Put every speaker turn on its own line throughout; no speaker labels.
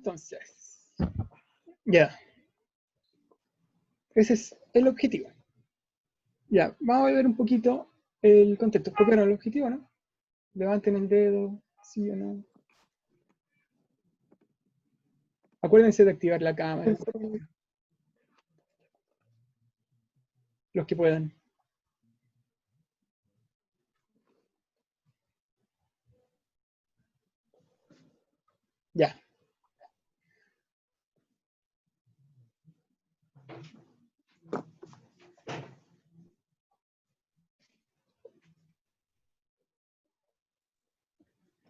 Entonces, ya, ese es el objetivo. Ya, vamos a ver un poquito el contexto. ¿Copiaron el objetivo, no? Levanten el dedo, sí o no. Acuérdense de activar la cámara, los que puedan. Ya.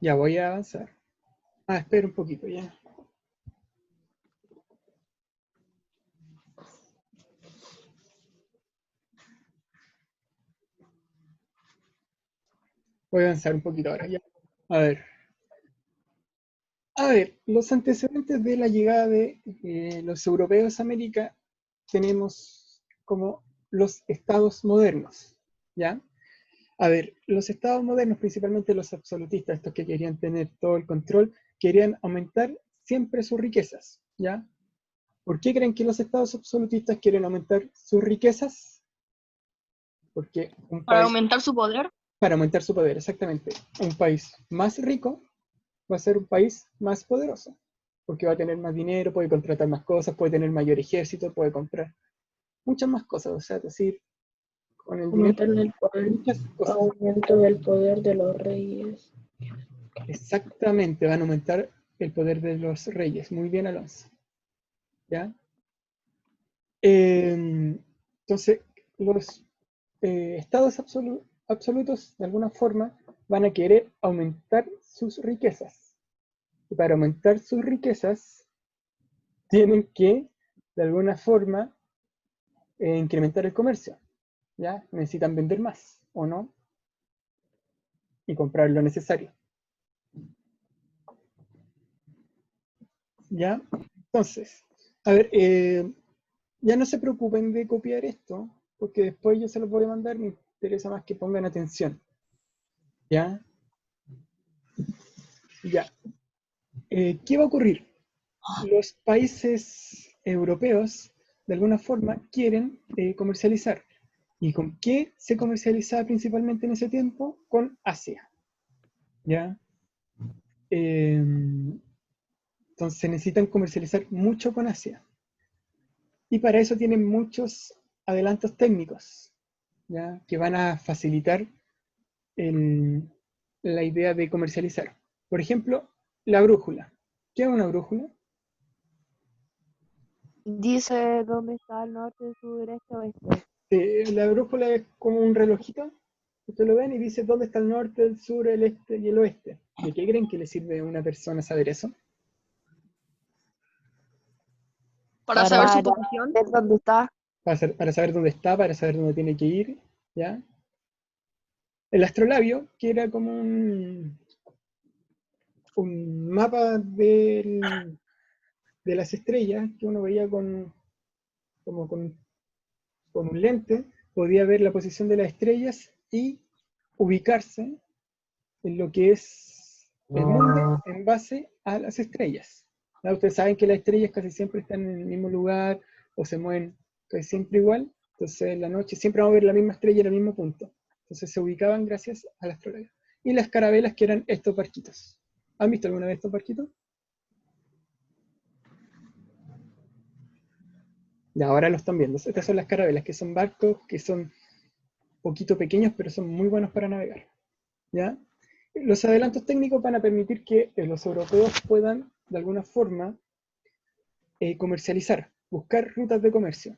Ya voy a avanzar. Espera un poquito ya. Voy a avanzar un poquito ahora ya. A ver. A ver, los antecedentes de la llegada de los europeos a América tenemos como los estados modernos, ¿ya? A ver, los estados modernos, principalmente los absolutistas, estos que querían tener todo el control, querían aumentar siempre sus riquezas, ¿ya? ¿Por qué creen que los estados absolutistas quieren aumentar sus riquezas? Porque un
Para
país,
aumentar su poder.
para aumentar su poder, exactamente. Un país más rico va a ser un país más poderoso, porque va a tener más dinero, puede contratar más cosas, puede tener mayor ejército, puede comprar muchas más cosas, o sea, es decir, con el dinero,
Aumentar el poder,
muchas cosas.
aumento del poder de los reyes.
Exactamente, van a aumentar el poder de los reyes. Muy bien, Alonso. ¿Ya? Entonces, los estados absolutos, de alguna forma, van a querer aumentar sus riquezas. Y para aumentar sus riquezas, tienen que, de alguna forma, incrementar el comercio. ¿Ya? Necesitan vender más, ¿o no? Y comprar lo necesario. ¿Ya? Entonces, a ver, ya no se preocupen de copiar esto, porque después yo se los voy a mandar, me interesa más que pongan atención. ¿Ya? Ya. ¿Qué va a ocurrir? Los países europeos, de alguna forma, quieren comercializar. ¿Y con qué se comercializaba principalmente en ese tiempo? Con Asia. ¿Ya? Entonces necesitan comercializar mucho con Asia. Y para eso tienen muchos adelantos técnicos, ¿ya? Que van a facilitar la idea de comercializar. Por ejemplo, la brújula. ¿Qué es una brújula?
Dice dónde está el norte, sur, este, oeste.
La brújula es como un relojito. Ustedes lo ven y dice dónde está el norte, el sur, el este y el oeste. ¿De qué creen que le sirve a una persona saber eso?
Para saber su posición.
Ver dónde está.
Para saber dónde está, para saber dónde tiene que ir, ¿ya? El astrolabio, que era como un mapa de las estrellas que uno veía como con un lente, podía ver la posición de las estrellas y ubicarse en lo que es el mundo en base a las estrellas. ¿No? Ustedes saben que las estrellas casi siempre están en el mismo lugar o se mueven casi siempre igual, entonces en la noche siempre vamos a ver la misma estrella en el mismo punto. Entonces se ubicaban gracias a la astrología. Y las carabelas, que eran estos barquitos. ¿Han visto alguna vez estos barquitos? Y ahora lo están viendo. Estas son las carabelas, que son barcos que son un poquito pequeños, pero son muy buenos para navegar. ¿Ya? Los adelantos técnicos van a permitir que los europeos puedan, de alguna forma, comercializar, buscar rutas de comercio,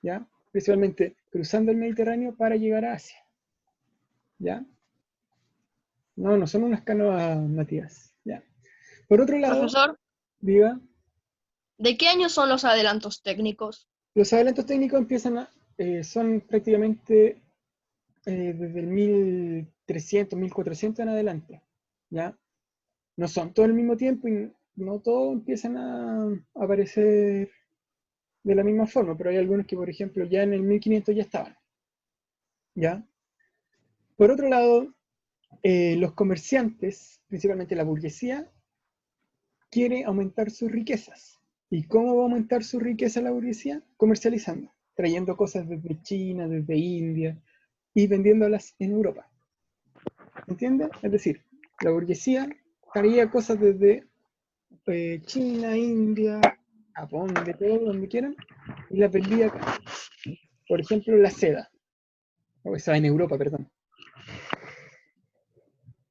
¿ya? Principalmente cruzando el Mediterráneo para llegar a Asia, ¿ya? No son unas canoas, Matías, ¿ya? Por otro lado,
Profesor,
diga,
¿de qué año son los adelantos técnicos?
los adelantos técnicos son prácticamente desde el 1300, 1400 en adelante, ¿ya? No son todo al mismo tiempo y no todos empiezan a aparecer de la misma forma, pero hay algunos que, por ejemplo, ya en el 1500 ya estaban, ¿ya? Por otro lado, los comerciantes, principalmente la burguesía, quiere aumentar sus riquezas. ¿Y cómo va a aumentar su riqueza la burguesía? Comercializando, trayendo cosas desde China, desde India, y vendiéndolas en Europa. ¿Entiendes? Es decir, la burguesía traía cosas desde China, India, Japón, de todo, donde quieran, y las vendía acá. Por ejemplo, la seda. O esa en Europa, perdón.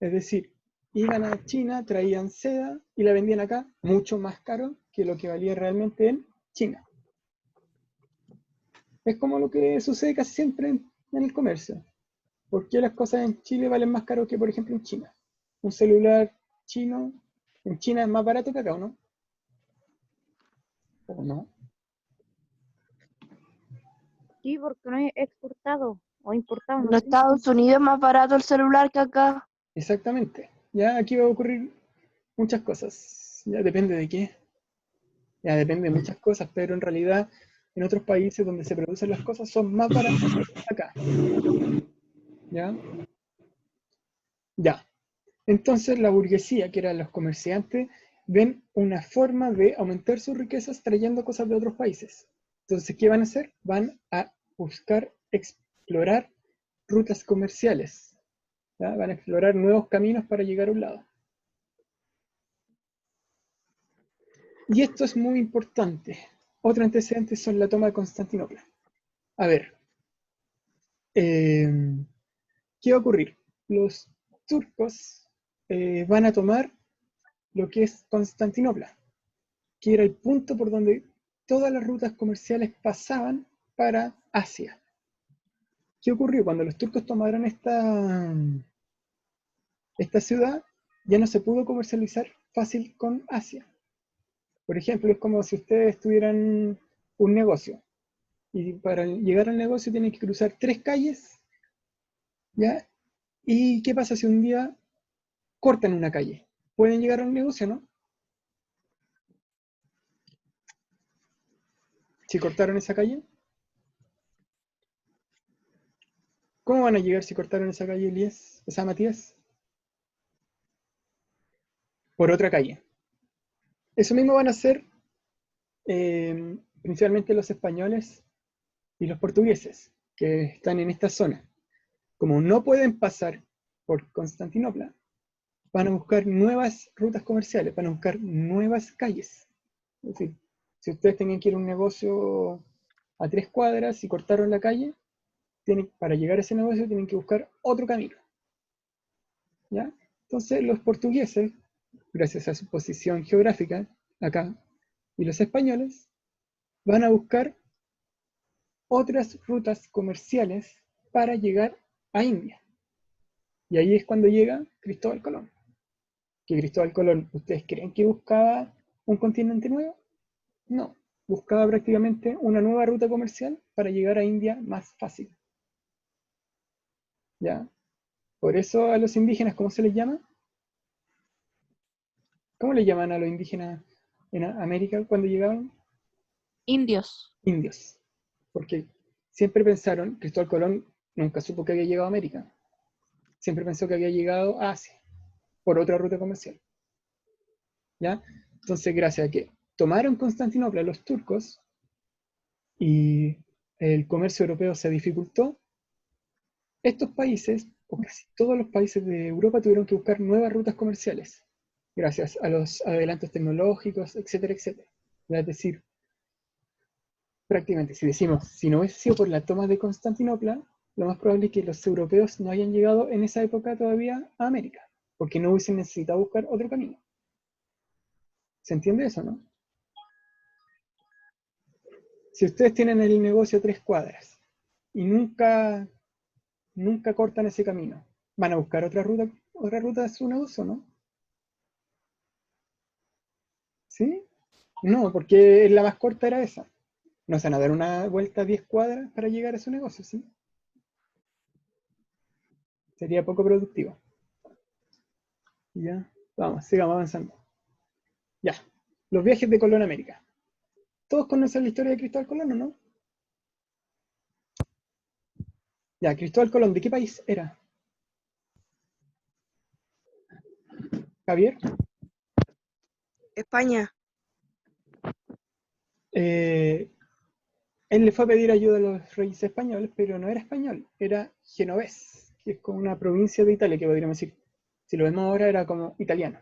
Es decir, iban a China, traían seda y la vendían acá mucho más caro que lo que valía realmente en China. Es como lo que sucede casi siempre en el comercio. ¿Por qué las cosas en Chile valen más caro que, por ejemplo, en China? Un celular chino en China es más barato que acá, ¿o no? ¿O no?
Sí, porque no es exportado o importado,
En
no sé.
Estados Unidos es más barato el celular que acá.
Exactamente. Ya aquí va a ocurrir muchas cosas. Ya depende de qué. Ya depende de muchas cosas, pero en realidad en otros países donde se producen las cosas son más baratas que acá. ¿Ya? Ya. Entonces la burguesía, que eran los comerciantes, ven una forma de aumentar sus riquezas trayendo cosas de otros países. Entonces, ¿qué van a hacer? Van a buscar explorar rutas comerciales. ¿Ya? Van a explorar nuevos caminos para llegar a un lado. Y esto es muy importante. Otro antecedente son la toma de Constantinopla. A ver, ¿qué va a ocurrir? Los turcos van a tomar lo que es Constantinopla, que era el punto por donde todas las rutas comerciales pasaban para Asia. ¿Qué ocurrió? Cuando los turcos tomaron esta ciudad, ya no se pudo comercializar fácil con Asia. Por ejemplo, es como si ustedes tuvieran un negocio, y para llegar al negocio tienen que cruzar 3 calles, ¿ya? ¿Y qué pasa si un día cortan una calle? ¿Pueden llegar al negocio, no? Si cortaron esa calle, ¿cómo van a llegar si cortaron esa calle, Elías? O sea, Matías, por otra calle. Eso mismo van a hacer principalmente los españoles y los portugueses, que están en esta zona. Como no pueden pasar por Constantinopla, van a buscar nuevas rutas comerciales, van a buscar nuevas calles. Es decir, si ustedes tenían que ir a un negocio a 3 cuadras y cortaron la calle, para llegar a ese negocio tienen que buscar otro camino. ¿Ya? Entonces los portugueses, gracias a su posición geográfica acá, y los españoles, van a buscar otras rutas comerciales para llegar a India. Y ahí es cuando llega Cristóbal Colón. ¿Que Cristóbal Colón, ustedes creen que buscaba un continente nuevo? No, buscaba prácticamente una nueva ruta comercial para llegar a India más fácil. ¿Ya? Por eso a los indígenas, ¿cómo se les llama? ¿Cómo le llaman a los indígenas en América cuando llegaban?
Indios.
Indios. Porque siempre pensaron, Cristóbal Colón nunca supo que había llegado a América. Siempre pensó que había llegado a Asia, por otra ruta comercial. ¿Ya? Entonces, gracias a que tomaron Constantinopla los turcos y el comercio europeo se dificultó, estos países, o casi todos los países de Europa, tuvieron que buscar nuevas rutas comerciales, gracias a los adelantos tecnológicos, etcétera, etcétera. Es decir, prácticamente, si decimos, si no hubiese sido por la toma de Constantinopla, lo más probable es que los europeos no hayan llegado en esa época todavía a América, porque no hubiesen necesitado buscar otro camino. ¿Se entiende eso, no? Si ustedes tienen el negocio a 3 cuadras y nunca cortan ese camino, ¿van a buscar otra ruta de su negocio, no? ¿Sí? No, porque la más corta era esa. No se van a dar una vuelta a 10 cuadras para llegar a su negocio, ¿sí? Sería poco productivo. Ya, vamos, sigamos avanzando. Ya, los viajes de Colón a América. ¿Todos conocen la historia de Cristóbal Colón o no? Ya, Cristóbal Colón, ¿de qué país era? Javier.
España.
Él le fue a pedir ayuda a los reyes españoles, pero no era español, era genovés, que es como una provincia de Italia, que podríamos decir. Si lo vemos ahora, era como italiano.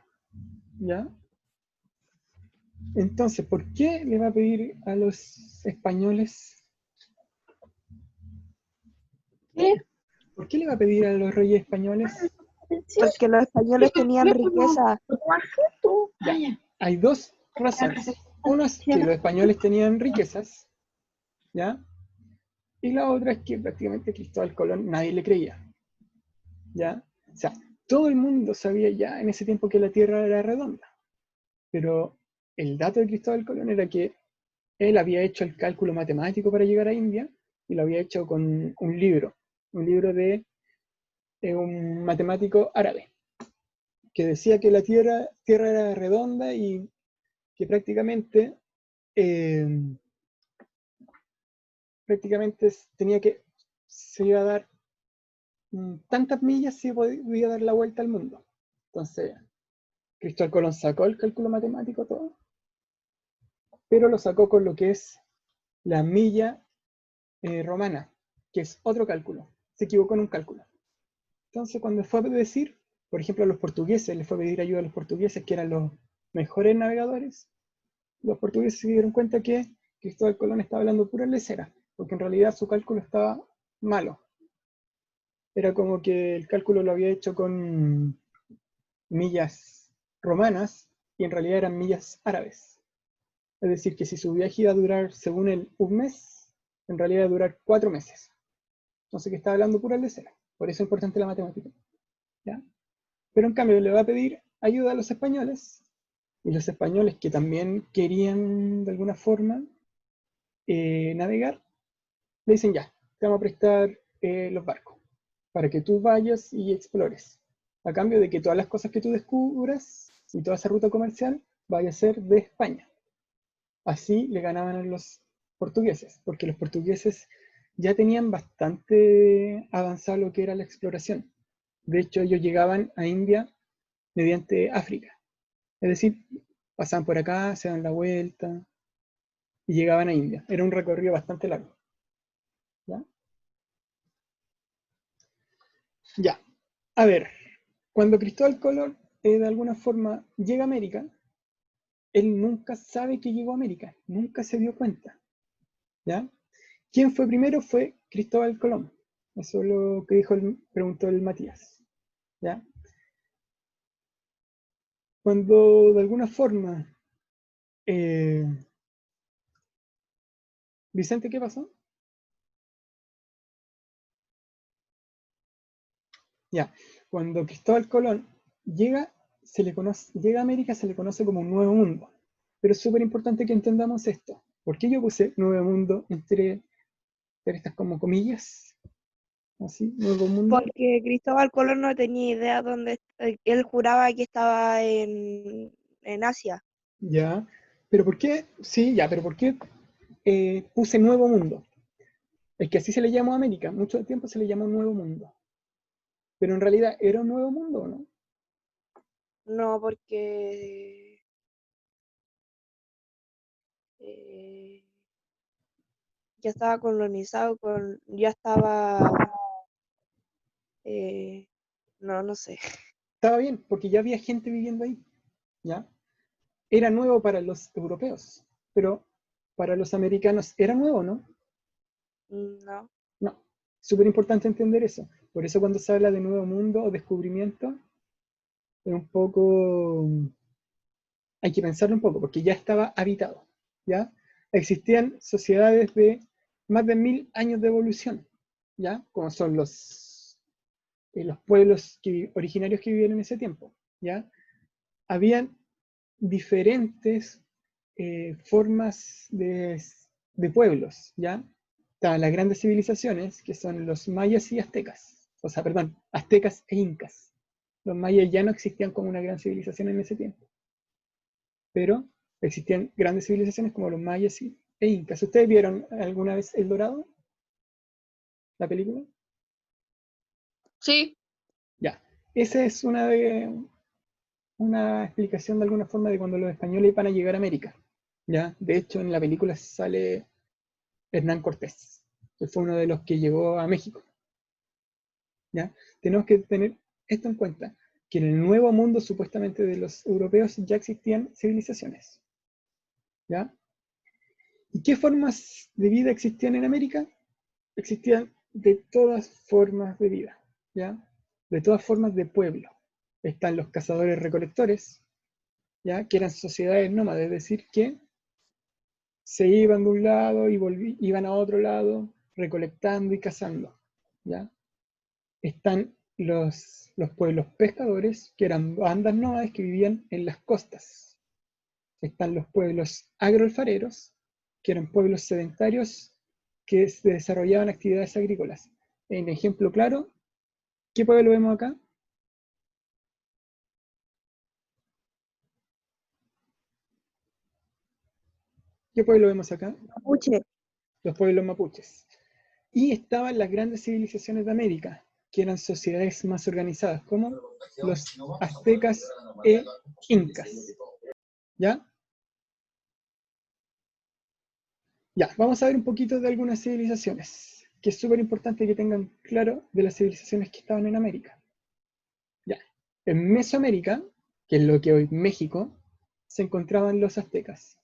¿Ya? Entonces, ¿por qué le va a pedir a los españoles?
¿Qué?
¿Por qué le va a pedir a los reyes españoles?
Porque los españoles tenían riqueza.
Ya, hay dos razones. Una es que los españoles tenían riquezas, ¿ya? Y la otra es que prácticamente Cristóbal Colón nadie le creía, ¿ya? O sea, todo el mundo sabía ya en ese tiempo que la Tierra era redonda, pero el dato de Cristóbal Colón era que él había hecho el cálculo matemático para llegar a India y lo había hecho con un libro de un matemático árabe, que decía que la Tierra era redonda y que prácticamente tenía que, se iba a dar tantas millas se podía dar la vuelta al mundo. Entonces, Cristóbal Colón sacó el cálculo matemático todo, pero lo sacó con lo que es la milla romana, que es otro cálculo. Se equivocó en un cálculo. Entonces, cuando fue a decir, por ejemplo, a los portugueses, les fue a pedir ayuda a los portugueses, que eran los mejores navegadores, los portugueses se dieron cuenta que Cristóbal Colón estaba hablando pura lesera, porque en realidad su cálculo estaba malo. Era como que el cálculo lo había hecho con millas romanas y en realidad eran millas árabes. Es decir, que si su viaje iba a durar, según él, un mes, en realidad iba a durar 4 meses. Entonces que estaba hablando pura lesera. Por eso es importante la matemática. ¿Ya? Pero en cambio le va a pedir ayuda a los españoles, y los españoles que también querían de alguna forma navegar, le dicen ya, te vamos a prestar los barcos para que tú vayas y explores, a cambio de que todas las cosas que tú descubras y toda esa ruta comercial vaya a ser de España. Así le ganaban a los portugueses, porque los portugueses ya tenían bastante avanzado lo que era la exploración. De hecho, ellos llegaban a India mediante África. Es decir, pasaban por acá, se daban la vuelta y llegaban a India. Era un recorrido bastante largo. ¿Ya? Ya. A ver, cuando Cristóbal Colón de alguna forma llega a América, él nunca sabe que llegó a América, nunca se dio cuenta. ¿Ya? ¿Quién fue primero? Fue Cristóbal Colón. Eso es lo que preguntó el Matías. ¿Ya? Cuando de alguna forma... Vicente, ¿qué pasó? Ya, cuando Cristóbal Colón llega, llega a América, se le conoce como un nuevo mundo. Pero es súper importante que entendamos esto. ¿Por qué yo puse nuevo mundo entre estas como comillas? Así, nuevo mundo.
Porque Cristóbal Colón no tenía idea dónde. Él juraba que estaba en Asia.
Ya, pero ¿por qué? Sí, ya, pero ¿por qué puse nuevo mundo? Es que así se le llamó a América, mucho tiempo se le llamó nuevo mundo. Pero en realidad, ¿era un nuevo mundo o no?
No, porque ya estaba colonizado, ya estaba. No sé.
Estaba bien, porque ya había gente viviendo ahí, ¿ya? Era nuevo para los europeos, pero para los americanos era nuevo, ¿no?
No.
No, súper importante entender eso. Por eso cuando se habla de nuevo mundo o descubrimiento, es un poco, hay que pensarlo un poco, porque ya estaba habitado, ¿ya? Existían sociedades de más de 1000 años de evolución, ¿ya? Como son los pueblos originarios que vivían en ese tiempo, ¿ya? Habían diferentes formas de pueblos, ¿ya? Estaban las grandes civilizaciones, que son los mayas y aztecas, o sea, perdón, aztecas e incas. Los mayas ya no existían como una gran civilización en ese tiempo, pero existían grandes civilizaciones como los mayas e incas. ¿Ustedes vieron alguna vez El Dorado? ¿La película?
Sí,
Ya, esa es una una explicación de alguna forma de cuando los españoles iban a llegar a América. ¿Ya? De hecho, en la película sale Hernán Cortés, que fue uno de los que llegó a México. ¿Ya? Tenemos que tener esto en cuenta, que en el nuevo mundo supuestamente de los europeos ya existían civilizaciones. ¿Ya? ¿Y qué formas de vida existían en América? Existían de todas formas de vida, ¿ya? De todas formas de pueblo. Están los cazadores-recolectores, ¿ya? Que eran sociedades nómadas, es decir, que se iban de un lado y iban a otro lado, recolectando y cazando, ¿ya? Están los pueblos pescadores, que eran bandas nómades que vivían en las costas. Están los pueblos agroalfareros, que eran pueblos sedentarios que desarrollaban actividades agrícolas. En ejemplo claro, ¿qué pueblo vemos acá? ¿Qué pueblo vemos acá?
Mapuche.
Los pueblos mapuches. Y estaban las grandes civilizaciones de América, que eran sociedades más organizadas, como los aztecas e incas. ¿Ya? Ya, vamos a ver un poquito de algunas civilizaciones, que es súper importante que tengan claro de las civilizaciones que estaban en América. Ya, en Mesoamérica, que es lo que hoy México, se encontraban los aztecas.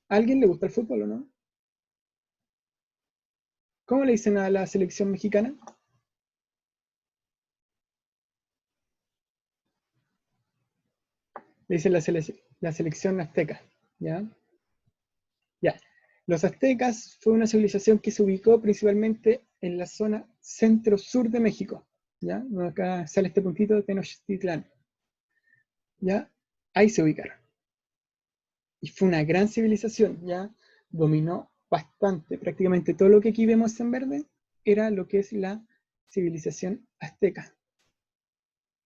¿A alguien le gusta el fútbol o no? ¿Cómo le dicen a la selección mexicana? Le dicen la selección azteca. ¿Ya? Ya. Los aztecas fue una civilización que se ubicó principalmente en la zona centro-sur de México. ¿Ya? Acá sale este puntito de Tenochtitlán. ¿Ya? Ahí se ubicaron. Y fue una gran civilización, ¿ya? Dominó bastante, prácticamente todo lo que aquí vemos en verde era lo que es la civilización azteca.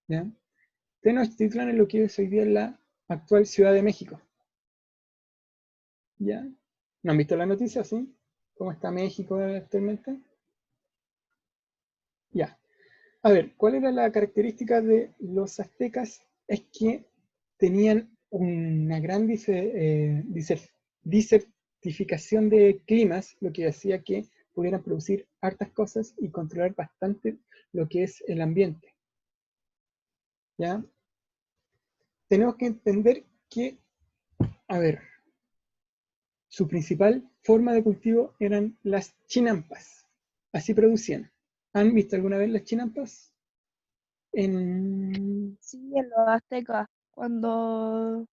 ¿Ya? Tenochtitlán es lo que es hoy día la actual Ciudad de México. ¿Ya? ¿No han visto la noticia, sí? ¿Cómo está México actualmente? Ya. A ver, ¿cuál era la característica de los aztecas? Es que tenían una gran disertificación de climas, lo que hacía que pudieran producir hartas cosas y controlar bastante lo que es el ambiente. ¿Ya? Tenemos que entender que, a ver, su principal forma de cultivo eran las chinampas. Así producían. ¿Han visto alguna vez las chinampas?
Sí, en los aztecas, cuando...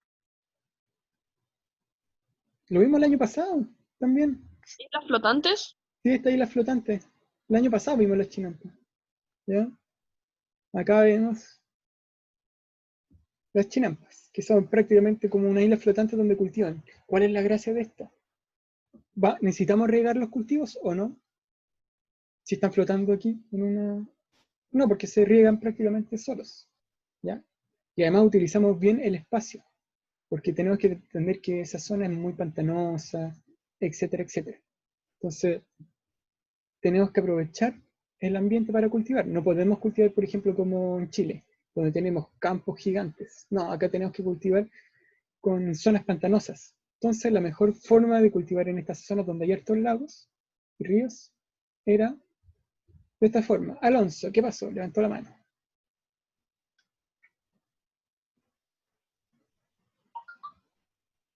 Lo vimos el año pasado también.
¿Islas flotantes?
Sí, está ahí la flotante. El año pasado vimos las chinampas. ¿Ya? Acá vemos las chinampas, que son prácticamente como una isla flotante donde cultivan. ¿Cuál es la gracia de esto? ¿Necesitamos regar los cultivos o no? Si están flotando aquí en una... No, porque se riegan prácticamente solos. ¿Ya? Y además utilizamos bien el espacio, porque tenemos que entender que esa zona es muy pantanosa, etcétera, etcétera. Entonces, tenemos que aprovechar el ambiente para cultivar. No podemos cultivar, por ejemplo, como en Chile, donde tenemos campos gigantes. No, acá tenemos que cultivar con zonas pantanosas. Entonces, la mejor forma de cultivar en estas zonas donde hay hartos lagos y ríos era de esta forma. Alonso, ¿qué pasó? Levantó la mano.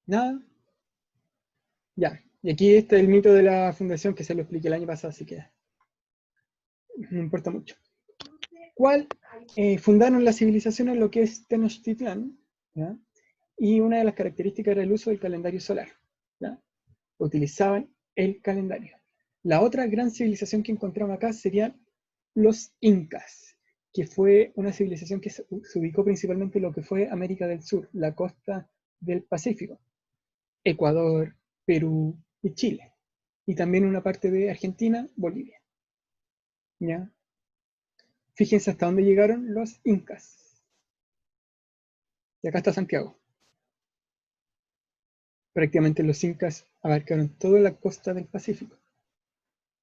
¿Nada? Ya. Y aquí está el mito de la fundación que se lo expliqué el año pasado, así que no importa mucho. ¿Cuál fundaron la civilización en lo que es Tenochtitlán? ¿Ya? Y una de las características era el uso del calendario solar. ¿Ya? Utilizaban el calendario. La otra gran civilización que encontramos acá serían los incas, que fue una civilización que se ubicó principalmente en lo que fue América del Sur, la costa del Pacífico, Ecuador, Perú y Chile, y también una parte de Argentina, Bolivia. ¿Ya? Fíjense hasta dónde llegaron los incas. Y acá está Santiago. Prácticamente los incas abarcaron toda la costa del Pacífico.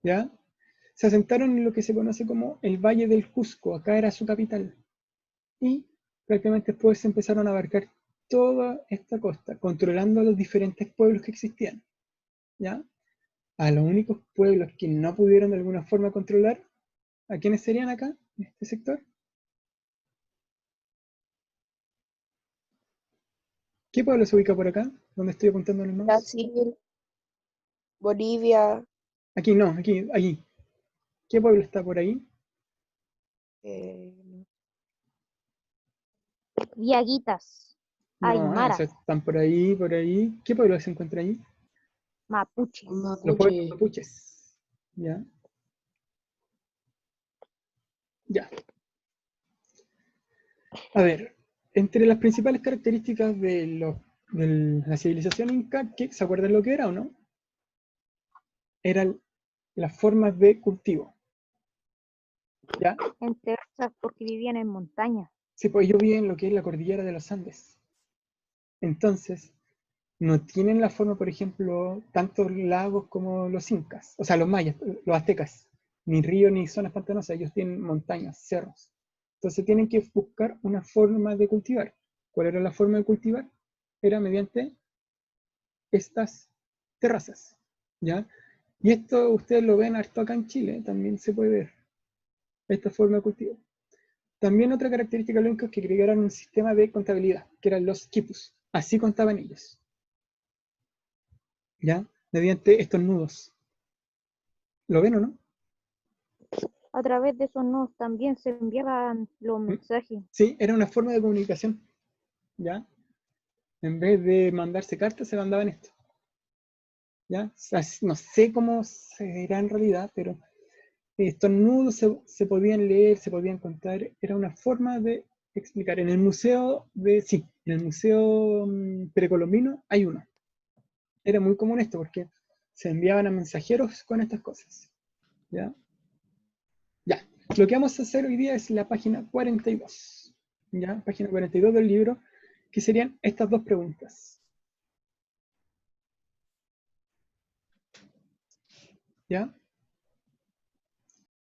¿Ya? Se asentaron en lo que se conoce como el Valle del Cusco, acá era su capital. Y prácticamente después se empezaron a abarcar toda esta costa, controlando a los diferentes pueblos que existían, ¿ya? A los únicos pueblos que no pudieron de alguna forma controlar, ¿a quiénes serían acá, en este sector? ¿Qué pueblo se ubica por acá? ¿Dónde estoy apuntando en el mouse?
Brasil, Bolivia,
Aquí no, aquí. ¿Qué pueblo está por ahí?
Diaguitas,
No,
Aymara,
esos están por ahí, por ahí. ¿Qué pueblo se encuentra ahí?
Mapuche,
Los pueblos
Mapuche.
mapuches. ¿Ya? Ya. A ver, entre las principales características de la civilización inca, ¿se acuerdan lo que era o no? Eran las formas de cultivo. ¿Ya?
entre otras porque vivían en montañas.
Sí, pues ellos viven en lo que es la cordillera de los Andes. Entonces, no tienen la forma, por ejemplo, tantos lagos como los incas, o sea, los mayas, los aztecas, ni ríos ni zonas pantanosas, ellos tienen montañas, cerros. Entonces tienen que buscar una forma de cultivar. ¿Cuál era la forma de cultivar? Era mediante estas terrazas, ¿ya? Y esto ustedes lo ven harto acá en Chile, también se puede ver esta forma de cultivo. También otra característica de los incas es que crearon un sistema de contabilidad, que eran los quipus. Así contaban ellos, ¿ya? Mediante estos nudos. ¿Lo ven o no?
A través de esos nodos también se enviaban los mensajes.
Sí, era una forma de comunicación, ¿ya? En vez de mandarse cartas, se mandaban esto, ¿ya? O sea, no sé cómo se era en realidad, pero estos nudos se podían leer, se podían contar, era una forma de explicar. En el museo en el museo precolombino hay uno. Era muy común esto, porque se enviaban a mensajeros con estas cosas, ¿ya? Ya, lo que vamos a hacer hoy día es la página 42, ¿ya? Página 42 del libro, que serían estas dos preguntas, ¿ya?